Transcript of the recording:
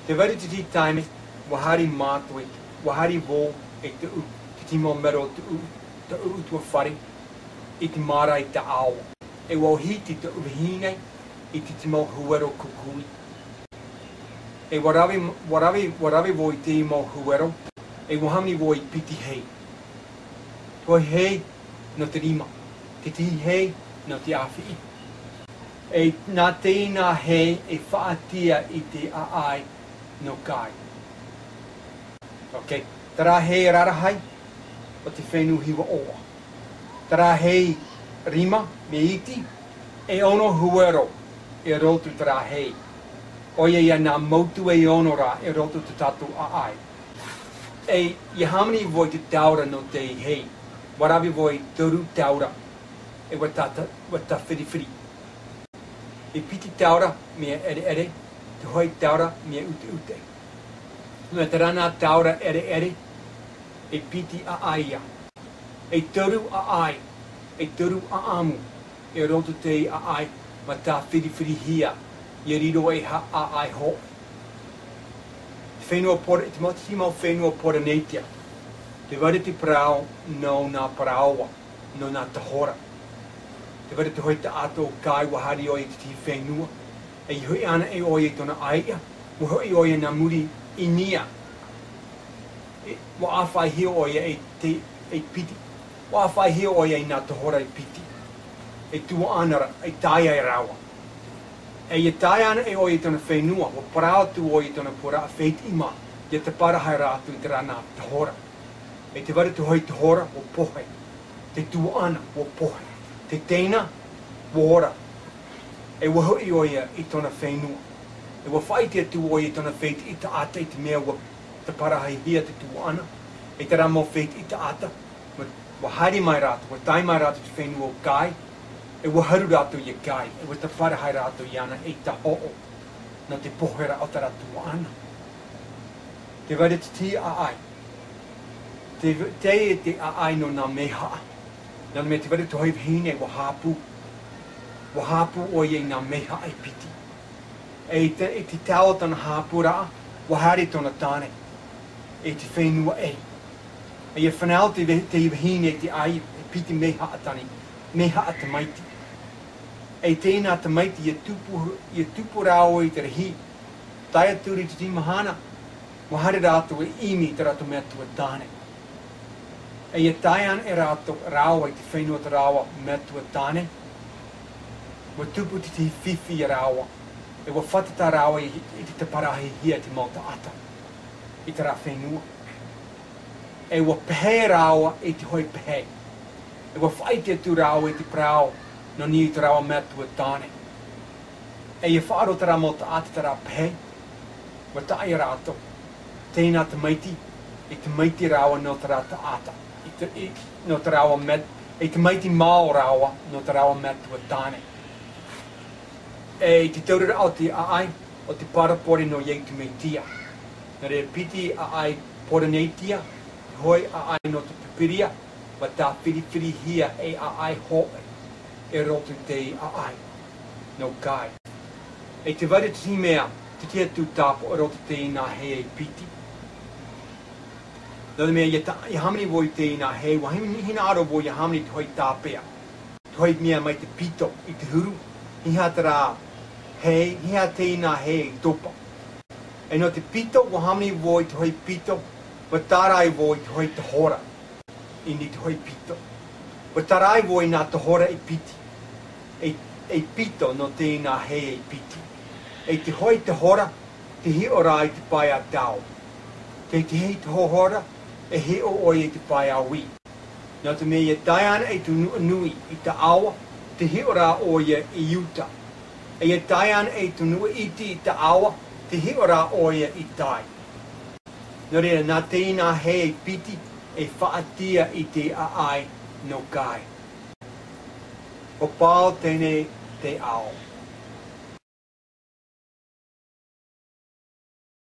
Te wari te ti taime, wahari mātoi, wahari wō e te u, te timo mero te u tua whare, i te mara i te awa. E wauhiti te uwihine, i te timo huero kukui. E warawe wō i te imo huero, e wahamni wō i piti hei. Toi hei no te rima, te tihi hei no te awhi. E nā tēnā hei e whaatia i te aai no kai. Ok, tara hei rarahai o te whenua hiwa oa. Tara hei rima me iti e ono huero e rotu tara hei. Oia ia nā mautu e ono rā e rotu te tatu aai. E yahamani voi te taura no te hei. Warawi voi turu taura e wata whiri. E piti taura mea ere, te hoi taura mea ute. Mea te rana taura ere, e piti aia. E turu aai, e turu aamu, e roto te aai, ma tā whiri hia, i riro e ha aai ho. Whenua pora, te mati mau whenua pora neitia. Te wari te parao no nā paraoa, no nā tahora. Te wari te hoi te ato kai wahari o i te ti whenua. E i hoi ana e oi e tona aia, mo hoi oi e nā muri i nia. Mo awhai hio oi e piti. Mo awhai hio oi e nā tahora i piti. E tua anara, e taia e rawa. E i taia ana e oi e tona whenua, mo parao tu oi e tona pura a wheit ima, i te parahai rātu i te rana tahora. E te wari te hoi te hora o pohe, te tuana o pohe, te teina o ora. E waho i oia i tona whenua. E wa whaitia tu oia i tona wheit i ta ata i te mea wa te parahai hia te tuana. E te ramo wheit i ta ata, wa haere mai rātu, wa tai mai rātu te whenua o kai. E wa haru rātu i a kai, e wa te parahai rātu i ana e ta ho'o, na te pohera o ta rātu ana. Te wari te ti a ai. Te e te aai no nā meha. Nā me te wari te hoi hine wa hāpu. Wa hāpu o i nā meha ai piti. E te tau tana hāpu raa, wa haere tona tāne. E te whenua e. E ia whanau te hine te ai, e piti meha atani. Meha a te maiti. E tēnā te maiti i tupu rāo i te rehi. Tai aturi te timahana. Wa haere rātu e imi te rātu mea tua tāne. E ia taian e rātou rāua i te whenua te rāua mea tua tāne. Wa tupu te whiwhi i rāua. E wa whatata rāua i te parahi hia te mauta ata. I te rā whenua. E wa pehe rāua i te hoi pehe. E wa whaitia tu rāua i te prao no ni i te rāua mea tua tāne. E ia whaaro te rā mauta ata te rā pehe. Wa taia rātou. Tēnā te maiti. I te maiti rāua no te rā ta ata. No te rawa met, e te maiti mao rawa no te rawa met tua tāne. E te taurira o te aai o te parapori no ieitu mei tia. Nā rea piti aai pora nei tia, hoi aai no te pipiria, wa tā whiri hia e aai hoe, e rotu te aai, no kai. E te wari te mea, te tia tu tāpo e rotu te nā hei piti. Nō mea, i hamani voi te ina hei, wa hina aro voi i hamani te hoi tāpea. Te hoi mea mai te pito i te huru, hiha te rā hei, hiha te ina hei i topa. E no te pito, wa hamani voi te hoi pito, wa tārai voi te hoi te hora, i ni te hoi pito. Wa tārai voi nā te hora i piti, e pito no te ina hei i piti. E te hoi te hora, te hi ora i te pai a tau. Te hei te hora, e he o oi e te pai a wi. Nā te mea taiana e tu nui i te awa, te he ora oi i uta. E taiana e tu nui iti i te awa, te he ora oi i tai. Nā rea, nā tēnā hei piti e whaatia i te aai no kai. O pāo tēnei te ao.